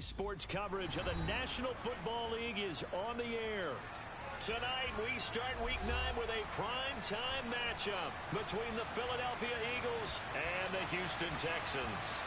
NBC Sports coverage of the National Football League is on the air. Tonight, we start Week 9 with a prime-time matchup between the Philadelphia Eagles and the Houston Texans.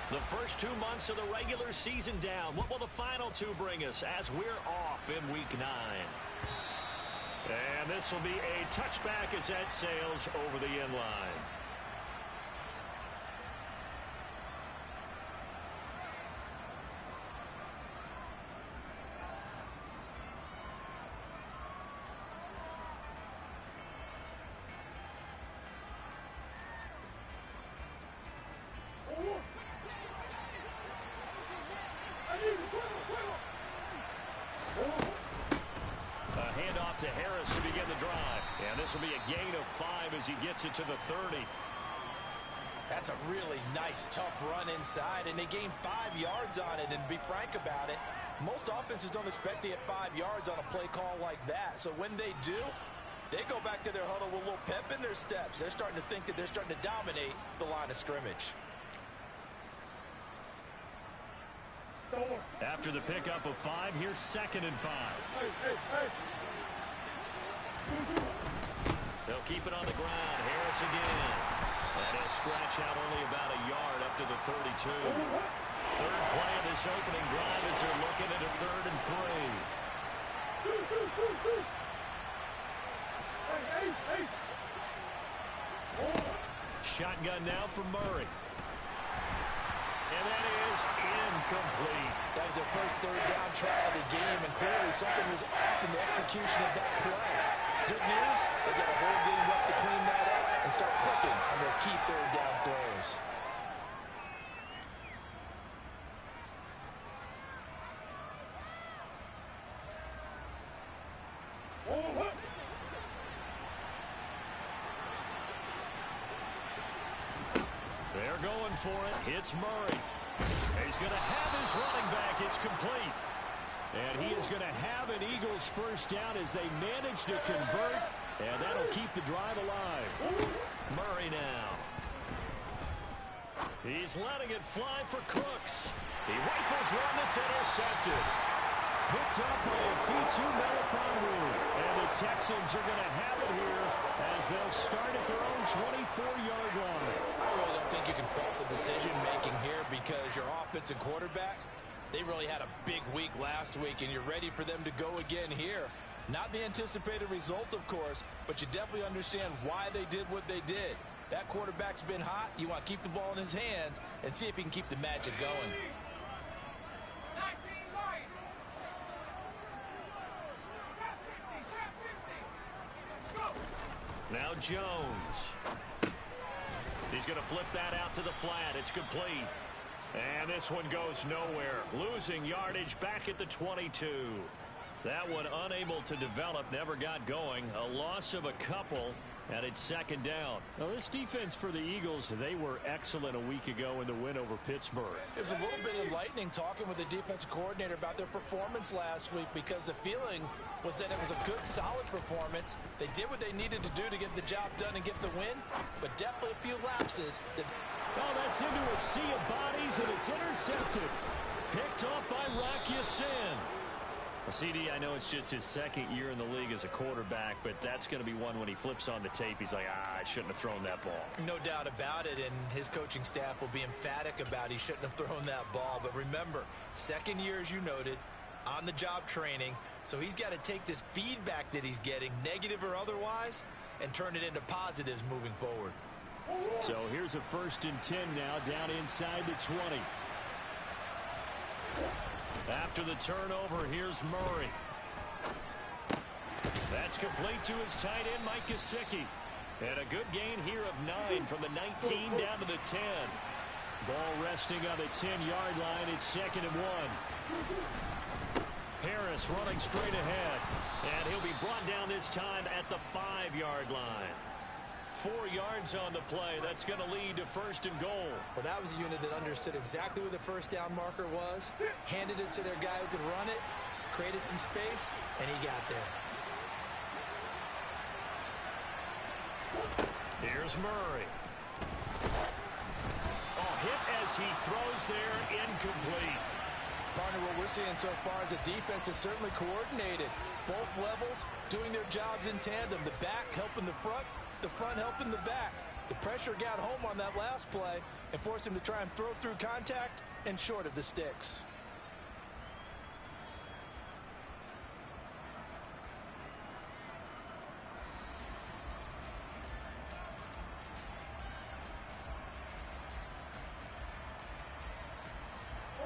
The first 2 months of the regular season down. What will the final 2 bring us as we're off in Week 9? And this will be a touchback as that sails over the end line. To Harris to begin the drive. And this will be a gain of 5 as he gets it to the 30. That's a really nice, tough run inside, and they gained 5 yards on it. And to be frank about it, most offenses don't expect to get 5 yards on a play call like that. So when they do, they go back to their huddle with a little pep in their steps. They're starting to think that they're starting to dominate the line of scrimmage. After the pickup of 5, here's 2nd and 5. They'll keep it on the ground. Harris again. And he'll scratch out only about a yard up to the 32. Third play of this opening drive as they're looking at a 3rd and 3. Shotgun now for Murray. And that is incomplete. That was their first 3rd down try of the game, and clearly something was off in the execution of that play. Good news, they got a whole game left to clean that up and start clicking on those key 3rd down throws. They're going for it. It's Murray. He's going to have his running back. It's complete. And he is going to have an Eagles first down as they manage to convert. And that'll keep the drive alive. Murray now. He's letting it fly for Cooks. He rifles one that's intercepted. Picked up by Afitu Melifonwu. And the Texans are going to have it here as they'll start at their own 24-yard line. I really don't think you can fault the decision-making here because your offensive quarterback, they really had a big week last week, and you're ready for them to go again here. Not the anticipated result, of course, but you definitely understand why they did what they did. That quarterback's been hot. You want to keep the ball in his hands and see if he can keep the magic going. Now Jones. He's going to flip that out to the flat. It's complete. And this one goes nowhere. Losing yardage back at the 22. That one unable to develop, never got going. A loss of a couple, and it's 2nd down. Now this defense for the Eagles, they were excellent a week ago in the win over Pittsburgh. It was a little bit enlightening talking with the defensive coordinator about their performance last week because the feeling was that it was a good, solid performance. They did what they needed to do to get the job done and get the win, but definitely a few lapses. Oh, that's into a sea of bodies, and it's intercepted. Picked off by Rock Ya-Sin. CD, I know it's just his 2nd year in the league as a quarterback, but that's going to be one when he flips on the tape. He's like, I shouldn't have thrown that ball. No doubt about it, and his coaching staff will be emphatic about he shouldn't have thrown that ball. But remember, 2nd year, as you noted, on-the-job training, so he's got to take this feedback that he's getting, negative or otherwise, and turn it into positives moving forward. So here's a 1st and 10 now, down inside the 20. After the turnover, here's Murray. That's complete to his tight end, Mike Gesicki. And a good gain here of 9 from the 19 down to the 10. Ball resting on the 10-yard line. It's 2nd and 1. Harris running straight ahead. And he'll be brought down this time at the 5-yard line. 4 yards on the play. That's going to lead to 1st and goal. Well, that was a unit that understood exactly where the first down marker was, handed it to their guy who could run it, created some space, and he got there. Here's Murray. Oh, hit as he throws there, incomplete. Partner, what we're seeing so far is the defense is certainly coordinated. Both levels doing their jobs in tandem. The back helping the front helping the back. The pressure got home on that last play and forced him to try and throw through contact and short of the sticks.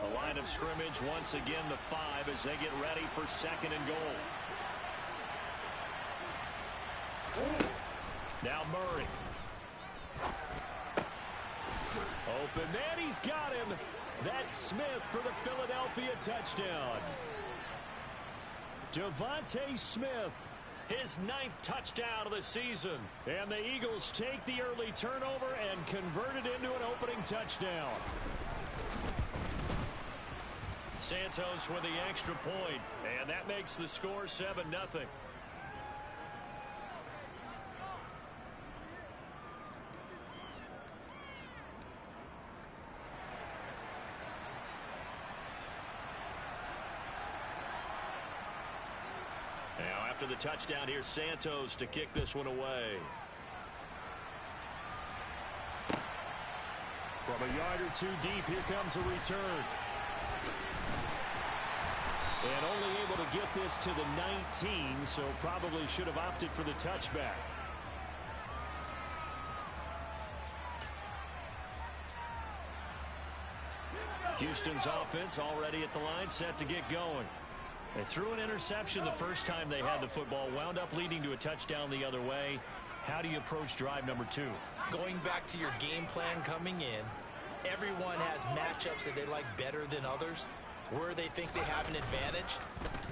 The line of scrimmage once again the 5 as they get ready for 2nd and goal. Now Murray. Open man, he's got him. That's Smith for the Philadelphia touchdown. Devontae Smith, his 9th touchdown of the season. And the Eagles take the early turnover and convert it into an opening touchdown. Santos with the extra point, and that makes the score 7-0. Now after the touchdown, here's Santos to kick this one away. From a yard or 2 deep, here comes a return. And only able to get this to the 19, so probably should have opted for the touchback. Houston's offense already at the line, set to get going. They threw an interception the first time they had the football, wound up leading to a touchdown the other way. How do you approach drive number 2? Going back to your game plan coming in, everyone has matchups that they like better than others. Where they think they have an advantage,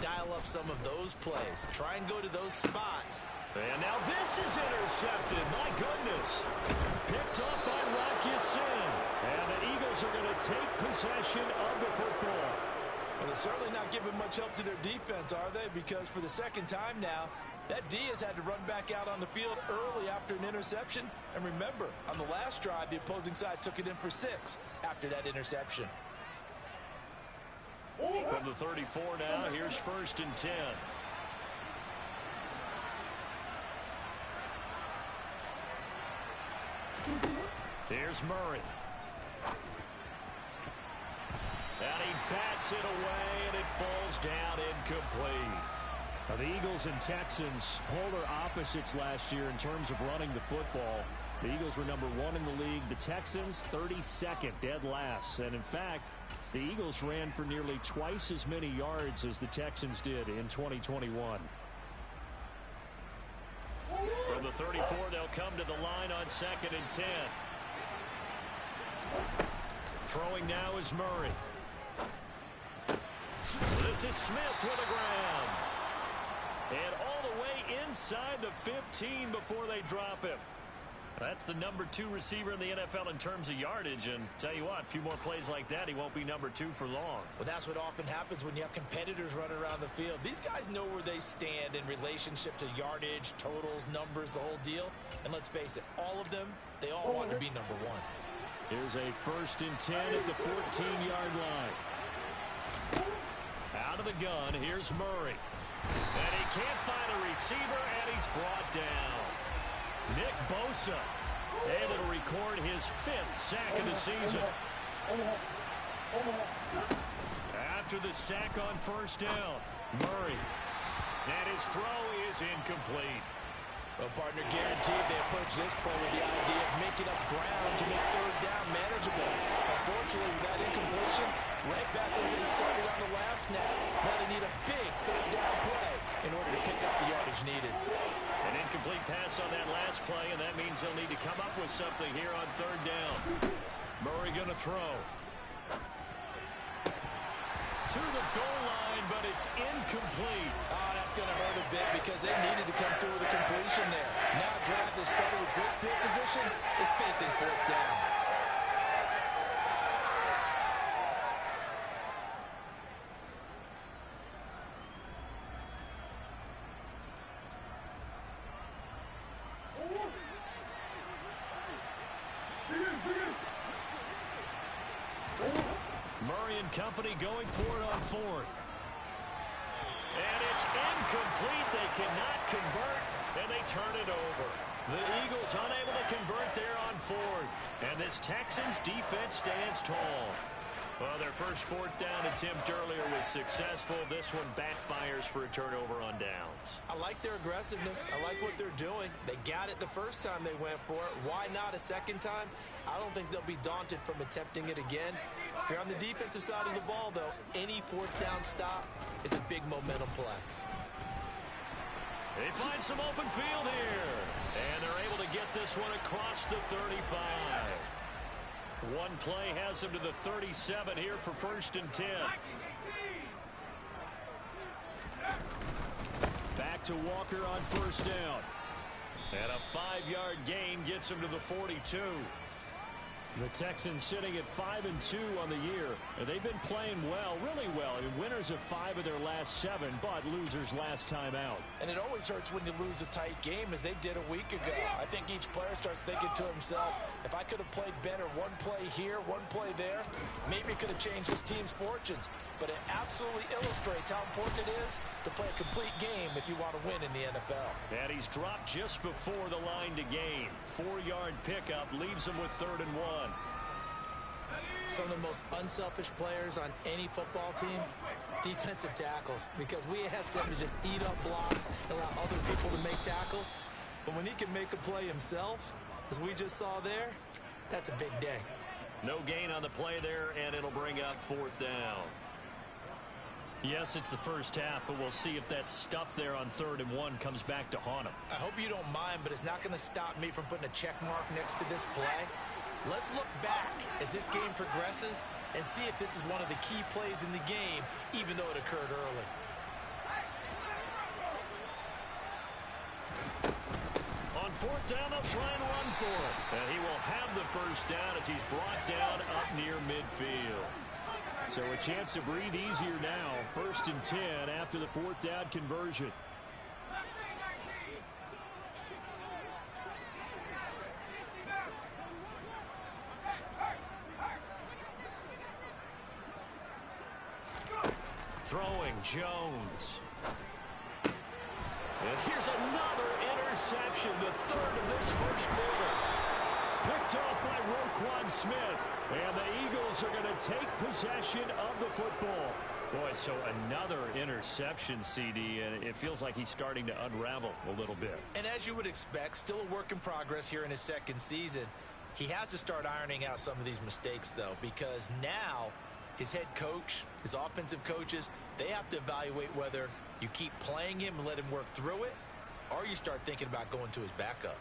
dial up some of those plays. Try and go to those spots. And now this is intercepted. My goodness. Picked up by Rocky Sin. And the Eagles are going to take possession of the football. Well, they're certainly not giving much help to their defense, are they? Because for the 2nd time now, that D has had to run back out on the field early after an interception. And remember, on the last drive, the opposing side took it in for 6 after that interception. From the 34 now, here's 1st and 10. Here's Murray. And he bats it away, and it falls down incomplete. Now, the Eagles and Texans, polar opposites last year in terms of running the football. The Eagles were number 1 in the league. The Texans, 32nd, dead last. And in fact, the Eagles ran for nearly twice as many yards as the Texans did in 2021. From the 34, they'll come to the line on 2nd and 10. Throwing now is Murray. This is Smith with the ground. And all the way inside the 15 before they drop him. That's the number 2 receiver in the NFL in terms of yardage, and tell you what, a few more plays like that, he won't be number 2 for long. Well, that's what often happens when you have competitors running around the field. These guys know where they stand in relationship to yardage, totals, numbers, the whole deal. And let's face it, all of them, they all want to be number 1. Here's a 1st and 10 at the 14-yard line. Out of the gun, here's Murray. And he can't find a receiver, and he's brought down. Nick Bosa able to record his 5th sack of the season. After the sack on 1st down, Murray. And his throw is incomplete. Well, partner, guaranteed they approach this play with the idea of making up ground to make 3rd down manageable. Unfortunately, with that incompletion, right back where they started on the last snap. Now they need a big 3rd down play in order to pick up the yardage needed. An incomplete pass on that last play, and that means they'll need to come up with something here on 3rd down. Murray going to throw. To the goal line, but it it's incomplete. Oh, that's going to hurt a bit because they needed to come through with a completion there. Now drive that started with great field position is facing fourth down. Murray and company going for it on fourth. And it's incomplete. They cannot convert, and they turn it over. The Eagles unable to convert there on fourth. And this Texans defense stands tall. Well, their first fourth down attempt earlier was successful. This one backfires for a turnover on downs. I like their aggressiveness. I like what they're doing. They got it the first time they went for it. Why not a second time? I don't think they'll be daunted from attempting it again. If you're on the defensive side of the ball, though, any fourth down stop is a big momentum play. They find some open field here. And they're able to get this one across the 35. One play has them to the 37 here for 1st and 10. Back to Walker on 1st down. And a 5-yard gain gets him to the 42. The Texans sitting at 5-2 on the year. And they've been playing well, really well. I mean, winners of 5 of their last 7, but losers last time out. And it always hurts when you lose a tight game, as they did a week ago. I think each player starts thinking to himself, if I could have played better one play here, one play there, maybe it could have changed this team's fortunes. But it absolutely illustrates how important it is to play a complete game if you want to win in the NFL. And he's dropped just before the line to gain. 4-yard pickup leaves him with 3rd and 1. Some of the most unselfish players on any football team, defensive tackles, because we ask them to just eat up blocks, allow other people to make tackles. But when he can make a play himself, as we just saw there, that's a big day. No gain on the play there, and it'll bring up 4th down. Yes, it's the first half, but we'll see if that stuff there on 3rd and 1 comes back to haunt him. I hope you don't mind, but it's not going to stop me from putting a check mark next to this play. Let's look back as this game progresses and see if this is one of the key plays in the game, even though it occurred early. On 4th down, they'll try and run for it. And he will have the first down as he's brought down up near midfield. So a chance to breathe easier now. 1st and 10 after the 4th down conversion. Throwing Jones. And here's another interception, the 3rd of this first quarter. Picked off by Roquan Smith. And the Eagles are going to take possession of the football. Boy, so another interception, CD, and it feels like he's starting to unravel a little bit. And as you would expect, still a work in progress here in his 2nd season. He has to start ironing out some of these mistakes, though, because now his head coach, his offensive coaches, they have to evaluate whether you keep playing him and let him work through it, or you start thinking about going to his backup.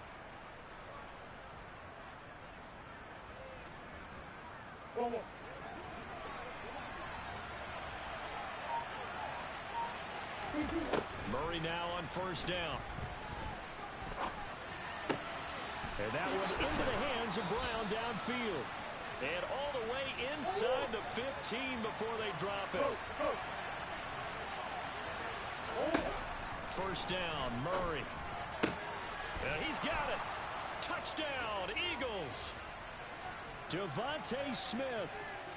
Murray now on 1st down. And that one into the hands of Brown downfield. And all the way inside the 15 before they drop it. 1st down, Murray. And he's got it. Touchdown, Eagles. Devontae Smith,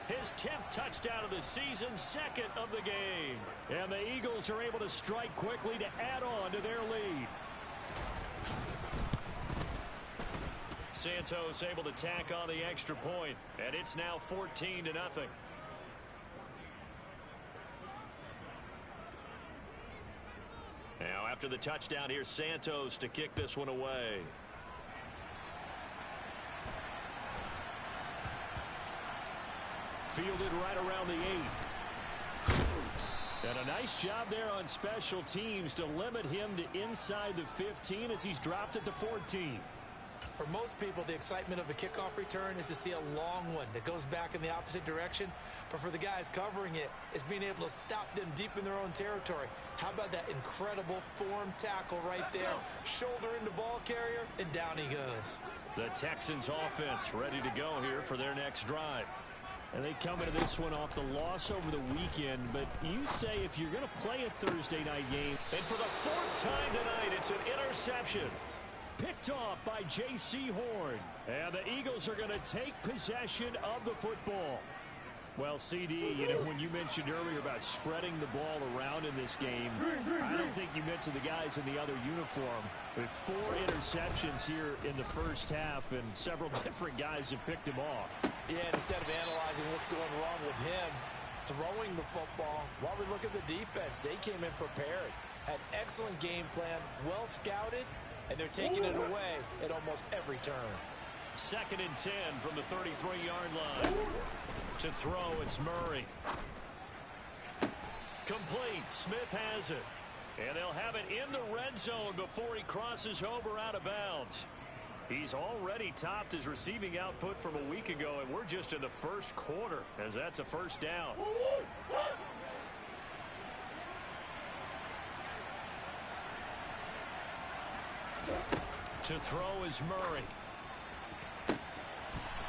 his 10th touchdown of the season, 2nd of the game. And the Eagles are able to strike quickly to add on to their lead. Santos able to tack on the extra point, and it's now 14-0. Now after the touchdown, here's Santos to kick this one away. Fielded right around the 8. And a nice job there on special teams to limit him to inside the 15 as he's dropped at the 14. For most people, the excitement of a kickoff return is to see a long one that goes back in the opposite direction. But for the guys covering it, it's being able to stop them deep in their own territory. How about that incredible form tackle right there? Shoulder into ball carrier, and down he goes. The Texans offense ready to go here for their next drive. And they come into this one off the loss over the weekend. But you say if you're going to play a Thursday night game, and for the fourth time tonight, it's an interception. Picked off by J.C. Horn. And the Eagles are going to take possession of the football. Well, CD, you know, when you mentioned earlier about spreading the ball around in this game, I don't think you mentioned the guys in the other uniform. With 4 interceptions here in the first half, and several different guys have picked him off. Yeah, and instead of analyzing what's going wrong with him, throwing the football, while we look at the defense, they came in prepared. Had excellent game plan, well scouted, and they're taking it away at almost every turn. 2nd and 10 from the 33-yard line. To throw, it's Murray. Complete. Smith has it. And they'll have it in the red zone before he crosses over out of bounds. He's already topped his receiving output from a week ago, and we're just in the first quarter as that's a first down. To throw is Murray.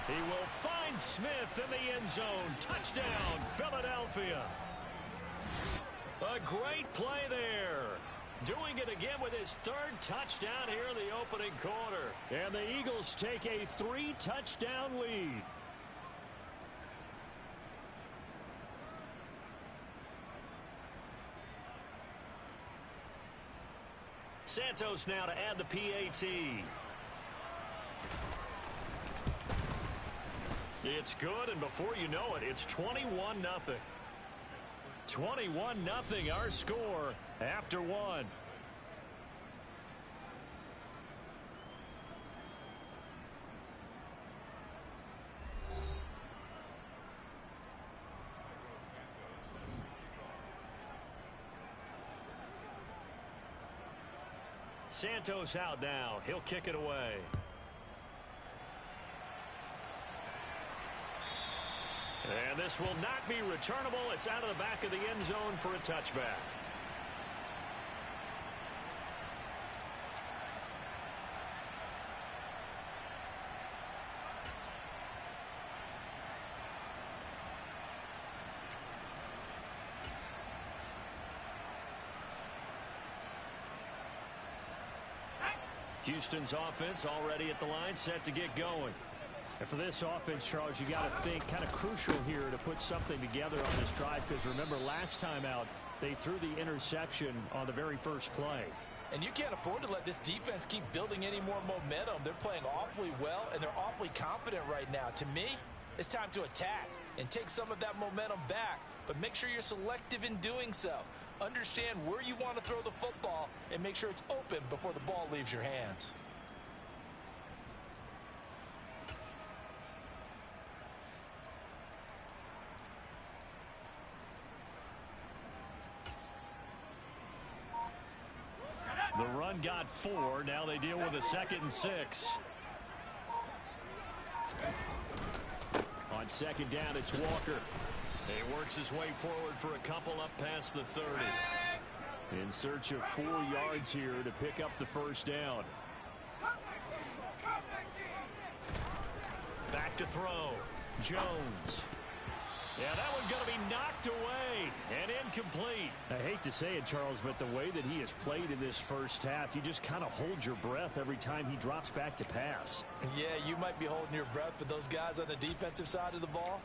He will find Smith in the end zone. Touchdown, Philadelphia. A great play there. Doing it again with his 3rd touchdown here in the opening quarter. And the Eagles take a 3-touchdown lead. Santos now to add the PAT. It's good, and before you know it, it's 21-0. 21-0 our score after 1. Santos out now. He'll kick it away. And this will not be returnable. It's out of the back of the end zone for a touchback. Houston's offense already at the line, set to get going. And for this offense, Charles, you got to think kind of crucial here to put something together on this drive, because remember last time out they threw the interception on the very first play. And you can't afford to let this defense keep building any more momentum. They're playing awfully well, and they're awfully confident right now. To me, it's time to attack and take some of that momentum back, but make sure you're selective in doing so. Understand where you want to throw the football and make sure it's open before the ball leaves your hands. The run got 4. Now they deal with a 2nd and 6. On 2nd down, it's Walker. He works his way forward for a couple up past the 30. In search of 4 yards here to pick up the first down. Back to throw. Jones. Yeah, that one's going to be knocked away and incomplete. I hate to say it, Charles, but the way that he has played in this first half, you just kind of hold your breath every time he drops back to pass. Yeah, you might be holding your breath, but those guys on the defensive side of the ball,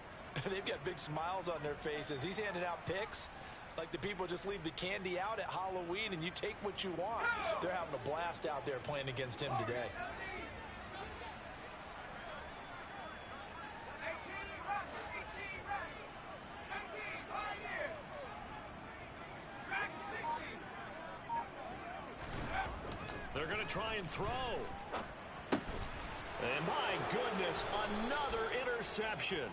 they've got big smiles on their faces. He's handing out picks like the people just leave the candy out at Halloween and you take what you want. They're having a blast out there playing against him today. They're going to try and throw. And my goodness, another interception.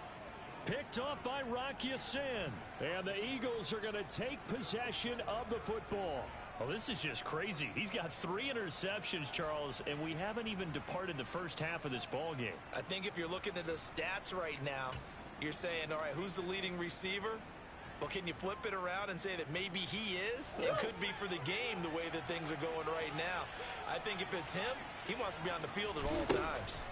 Picked off by Rock Ya-Sin. And the Eagles are going to take possession of the football. Well, this is just crazy. He's got 3 interceptions, Charles, and we haven't even departed the first half of this ball game. I think if you're looking at the stats right now, you're saying, all right, who's the leading receiver? Well, can you flip it around and say that maybe he is? It could be for the game the way that things are going right now. I think if it's him, he wants to be on the field at all times.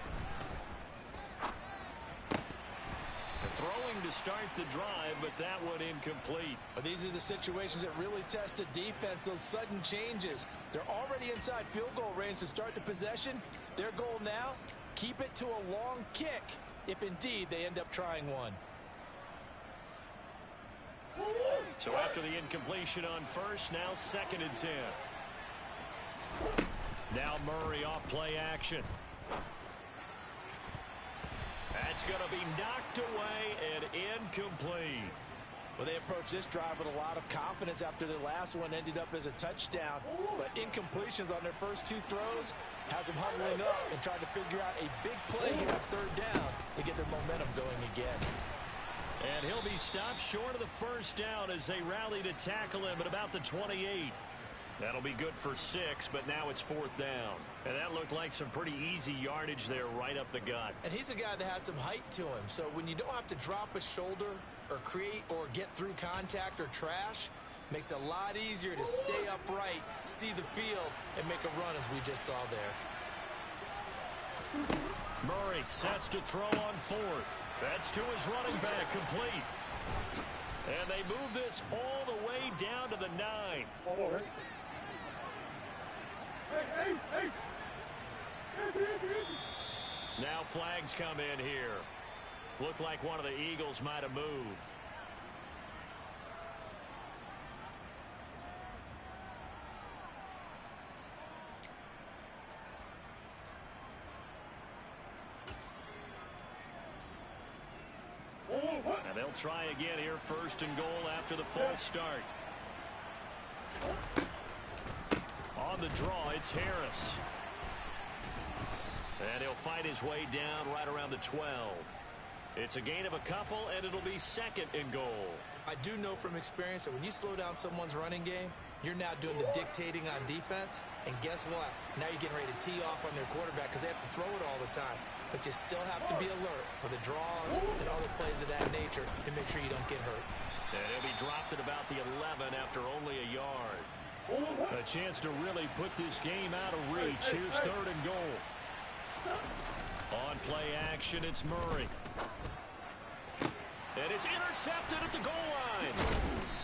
Throwing to start the drive, but that one incomplete. But these are the situations that really test the defense, those sudden changes. They're already inside field goal range to start the possession. Their goal now, keep it to a long kick, if indeed they end up trying one. So after the incompletion on first, now 2nd and 10. Now Murray off play action. That's going to be knocked away and incomplete. Well, they approached this drive with a lot of confidence after their last one ended up as a touchdown. But incompletions on their first 2 throws has them huddling up and trying to figure out a big play here on 3rd down to get their momentum going again. And he'll be stopped short of the first down as they rally to tackle him at about the 28. That'll be good for 6, but now it's 4th down. And that looked like some pretty easy yardage there right up the gut. And he's a guy that has some height to him. So when you don't have to drop a shoulder or create or get through contact or trash, makes it a lot easier to stay upright, see the field, and make a run as we just saw there. Murray sets to throw on 4th. That's to his running back, complete. And they move this all the way down to the 9. Now flags come in here. Looked like one of the Eagles might have moved. And they'll try again here, 1st and goal after the false start. On the draw, it's Harris. And he'll fight his way down right around the 12. It's a gain of a couple, and it'll be 2nd and goal. I do know from experience that when you slow down someone's running game, you're now doing the dictating on defense. And guess what? Now you're getting ready to tee off on their quarterback because they have to throw it all the time. But you still have to be alert for the draws and other plays of that nature to make sure you don't get hurt. And he'll be dropped at about the 11 after only a yard. A chance to really put this game out of reach. Here's 3rd and goal. On play action, it's Murray. And it's intercepted at the goal line.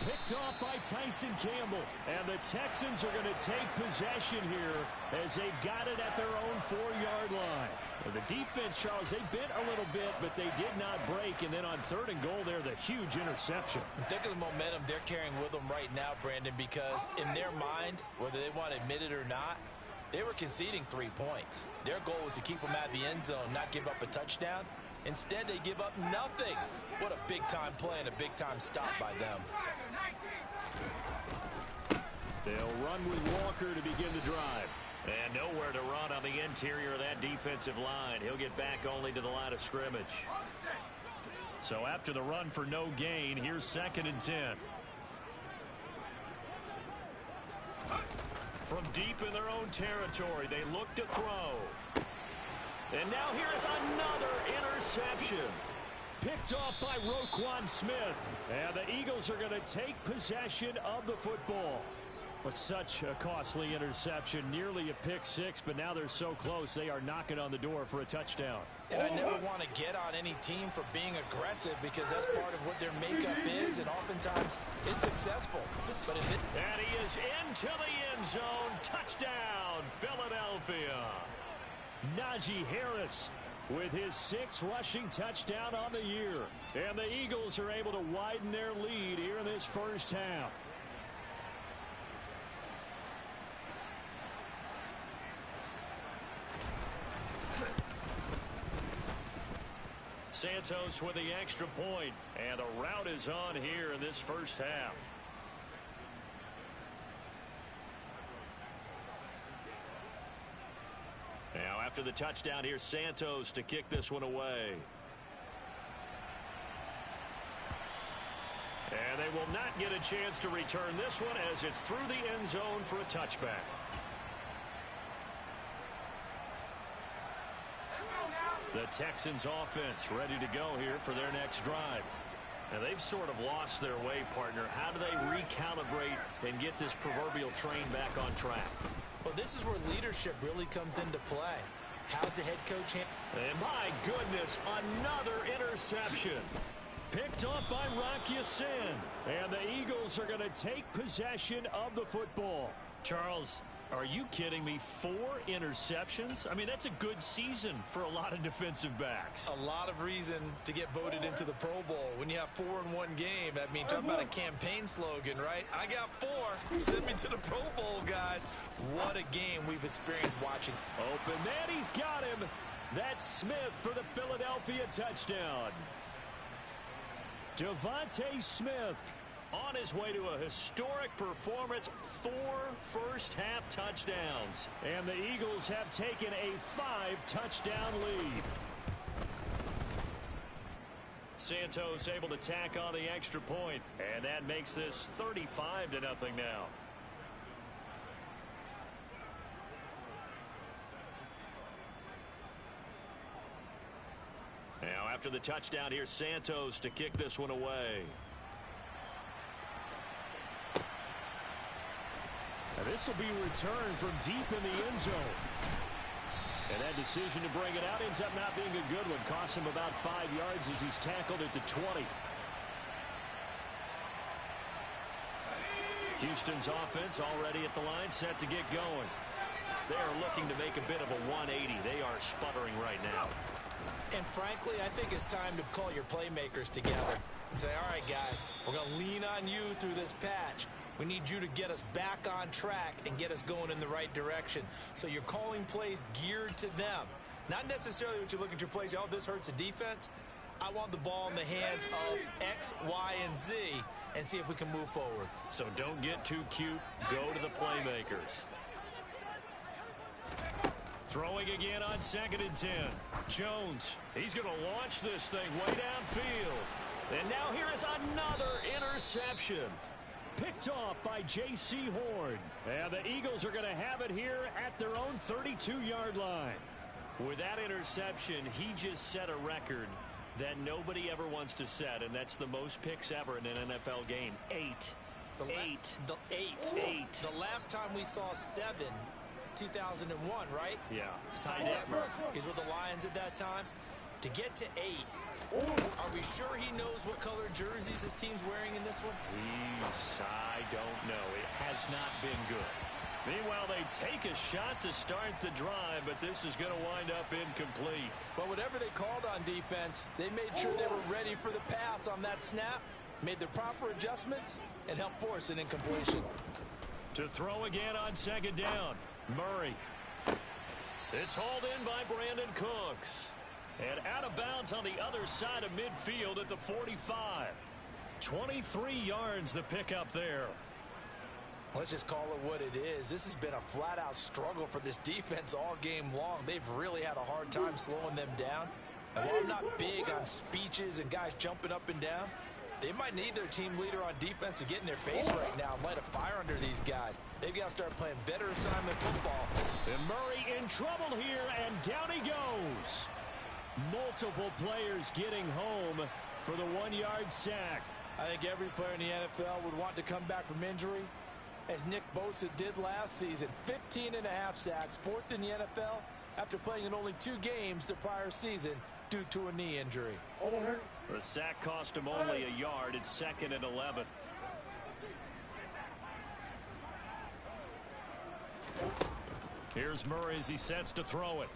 Picked off by Tyson Campbell. And the Texans are going to take possession here as they've got it at their own 4-yard line. And the defense, Charles, they bit a little bit, but they did not break. And then on 3rd and goal there, the huge interception. Think of the momentum they're carrying with them right now, Brandon, because in their mind, whether they want to admit it or not, they were conceding 3 points. Their goal was to keep them out of the end zone, not give up a touchdown. Instead, they give up nothing. What a big-time play and a big-time stop by them. They'll run with Walker to begin the drive. And nowhere to run on the interior of that defensive line. He'll get back only to the line of scrimmage. So after the run for no gain, here's 2nd and 10. From deep in their own territory, they look to throw. And now here's another interception. Picked off by Roquan Smith. And the Eagles are going to take possession of the football. But such a costly interception, nearly a pick 6, but now they're so close they are knocking on the door for a touchdown. And I never want to get on any team for being aggressive because that's part of what their makeup is, and oftentimes it's successful. But if it... And he is into the end zone. Touchdown, Philadelphia. Najee Harris with his 6th rushing touchdown on the year. And the Eagles are able to widen their lead here in this first half. Santos with the extra point, and the route is on here in this first half. Now after the touchdown, here's Santos to kick this one away. will not get a chance to return this one as it's through the end zone for a touchback. The Texans offense ready to go here for their next drive. Now they've sort of lost their way, partner. How do they recalibrate and get this proverbial train back on track? Well, this is where leadership really comes into play. How's the head coach? And my goodness, another interception. Picked off by Rock Ya-Sin. And the Eagles are going to take possession of the football. Charles, are you kidding me? 4 interceptions? I mean, that's a good season for a lot of defensive backs. A lot of reason to get voted into the Pro Bowl. When you have 4 in one game, I mean, talk about a campaign slogan, right? I got 4. Send me to the Pro Bowl, guys. What a game we've experienced watching. Open man, he's got him. That's Smith for the Philadelphia touchdown. Devontae Smith on his way to a historic performance, 4 first-half touchdowns. And the Eagles have taken a 5-touchdown lead. Santos able to tack on the extra point, and that makes this 35-0 now. Now after the touchdown, here's Santos to kick this one away. And this will be returned from deep in the end zone. And that decision to bring it out ends up not being a good one. Costs him about 5 yards as he's tackled at the 20. Houston's offense already at the line, set to get going. They are looking to make a bit of a 180. They are sputtering right now. And frankly, I think it's time to call your playmakers together and say, all right, guys, we're going to lean on you through this patch. We need you to get us back on track and get us going in the right direction. So you're calling plays geared to them. Not necessarily what you look at your plays, oh, this hurts the defense. I want the ball in the hands of X, Y, and Z and see if we can move forward. So don't get too cute. Go to the playmakers. Throwing again on 2nd and 10. Jones, he's going to launch this thing way downfield. And now here is another interception. Picked off by J.C. Horn. And the Eagles are going to have it here at their own 32-yard line. With that interception, he just set a record that nobody ever wants to set, and that's the most picks ever in an NFL game. 8. Eight. The last time we saw 7, 2001, right? Yeah. Ty Detmer. He's with the Lions at that time. To get to 8, are we sure he knows what color jerseys his team's wearing in this one? I don't know. It has not been good. Meanwhile, they take a shot to start the drive, but this is going to wind up incomplete. But whatever they called on defense, they made sure they were ready for the pass on that snap, made the proper adjustments, and helped force an incompletion. To throw again on 2nd down, Murray. It's hauled in by Brandon Cooks. And out of bounds on the other side of midfield at the 45. 23 yards the pickup there. Let's just call it what it is. This has been a flat-out struggle for this defense all game long. They've really had a hard time slowing them down. And while I'm not big on speeches and guys jumping up and down, they might need their team leader on defense to get in their face right now and light a fire under these guys. They've got to start playing better assignment football. And Murray in trouble here, and down he goes. Multiple players getting home for the 1-yard sack. I think every player in the NFL would want to come back from injury, as Nick Bosa did last season. 15.5 sacks, 4th in the NFL, after playing in only 2 games the prior season due to a knee injury. The sack cost him only a yard. It's 2nd and 11. Here's Murray as he sets to throw it.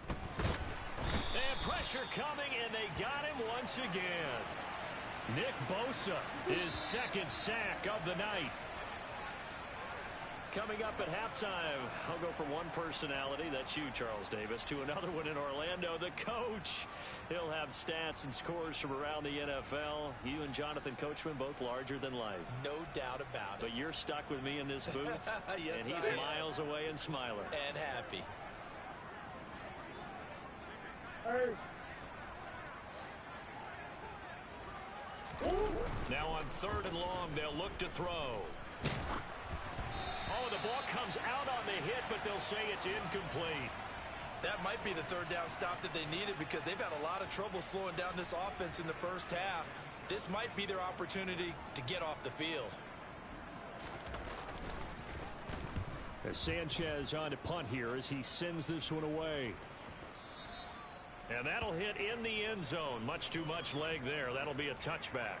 And pressure coming, and they got him once again. Nick Bosa, his 2nd sack of the night. Coming up at halftime, I'll go from one personality, that's you, Charles Davis, to another one in Orlando, the coach. He'll have stats and scores from around the NFL. You and Jonathan Coachman, both larger than life. No doubt about it. But you're stuck with me in this booth, yes, and he's miles away and smiling. And happy. Now on 3rd and long, they'll look to throw. Oh, the ball comes out on the hit, but they'll say it's incomplete. That might be the 3rd down stop that they needed because they've had a lot of trouble slowing down this offense in the first half. This might be their opportunity to get off the field. As Sanchez on to punt here as he sends this one away. And that'll hit in the end zone. Much too much leg there. That'll be a touchback.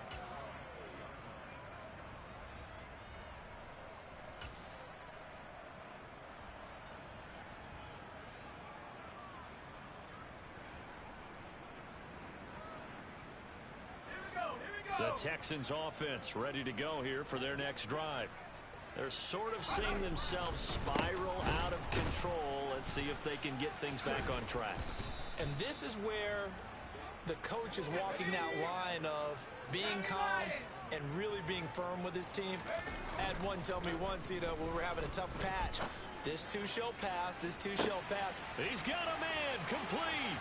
The Texans offense ready to go here for their next drive. They're sort of seeing themselves spiral out of control. Let's see if they can get things back on track. And this is where the coach is walking that line of being calm and really being firm with his team. I had one tell me once, when we're having a tough patch, this too shall pass, this too shall pass. He's got a man, complete.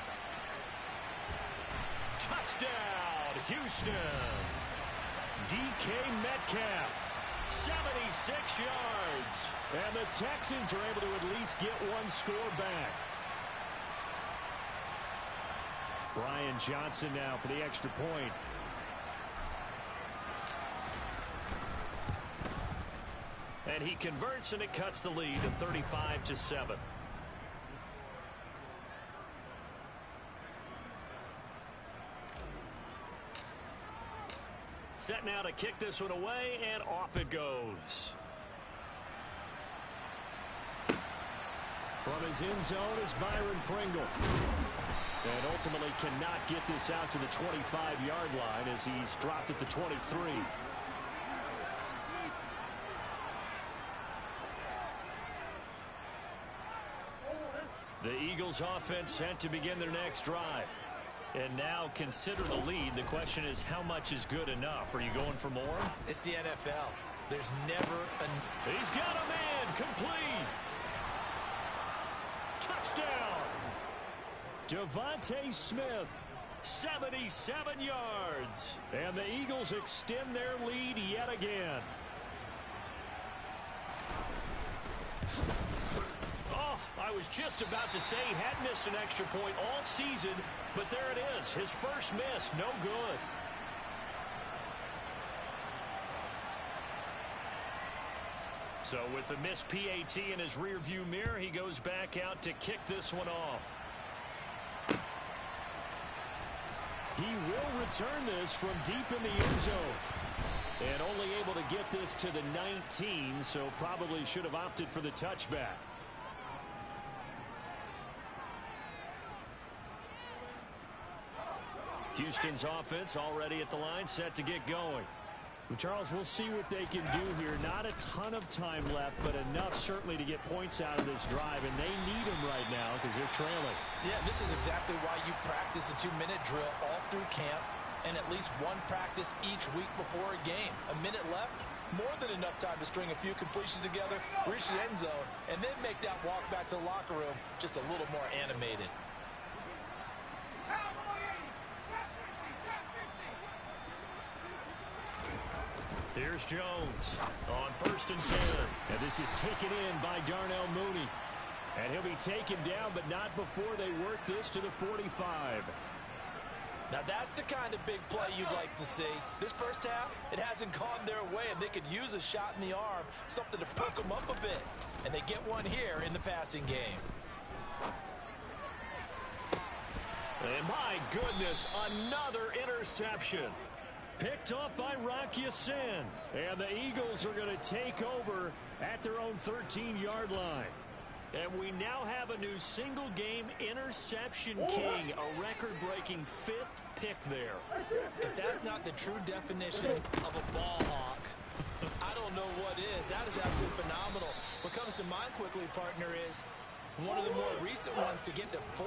Touchdown, Houston. DK Metcalf. 76 yards. And the Texans are able to at least get one score back. Brian Johnson now for the extra point. And he converts, and it cuts the lead to 35-7. Set now to kick this one away, and off it goes. From his end zone is Byron Pringle. And ultimately cannot get this out to the 25-yard line as he's dropped at the 23. The Eagles offense set to begin their next drive. And now consider the lead. The question is, how much is good enough? Are you going for more? It's the NFL. There's never a... He's got a man, complete. Touchdown. Devontae Smith, 77 yards. And the Eagles extend their lead yet again. Oh, I was just about to say he had missed an extra point all season, but there it is. His first miss, no good. So with the missed PAT in his rearview mirror, he goes back out to kick this one off. He will return this from deep in the end zone. And only able to get this to the 19, so probably should have opted for the touchback. Houston's offense already at the line, set to get going. Well, Charles, we'll see what they can do here. Not a ton of time left, but enough certainly to get points out of this drive, and they need them right now because they're trailing. Yeah, this is exactly why you practice a 2-minute drill all through camp and at least one practice each week before a game. A minute left, more than enough time to string a few completions together, reach the end zone, and then make that walk back to the locker room just a little more animated. Here's Jones on 1st and 10. And this is taken in by Darnell Mooney. And he'll be taken down, but not before they work this to the 45. Now that's the kind of big play you'd like to see. This first half, it hasn't gone their way, and they could use a shot in the arm, something to perk them up a bit. And they get one here in the passing game. And my goodness, another interception. Picked up by Rocky Sin. And the Eagles are going to take over at their own 13-yard line. And we now have a new single-game interception king, a record-breaking 5th pick there. If that's not the true definition of a ball hawk, I don't know what is. That is absolutely phenomenal. What comes to mind quickly, partner, is one of the more recent ones to get to 4.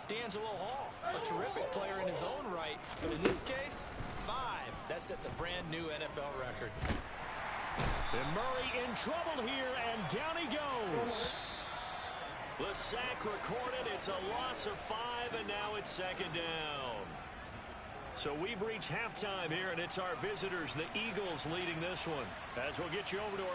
D'Angelo Hall, a terrific player in his own right, but in this case, 5. That sets a brand new NFL record. And Murray in trouble here, and down he goes. The sack recorded. It's a loss of 5, and now it's 2nd down. So we've reached halftime here, and it's our visitors, the Eagles, leading this one. As we'll get you over to our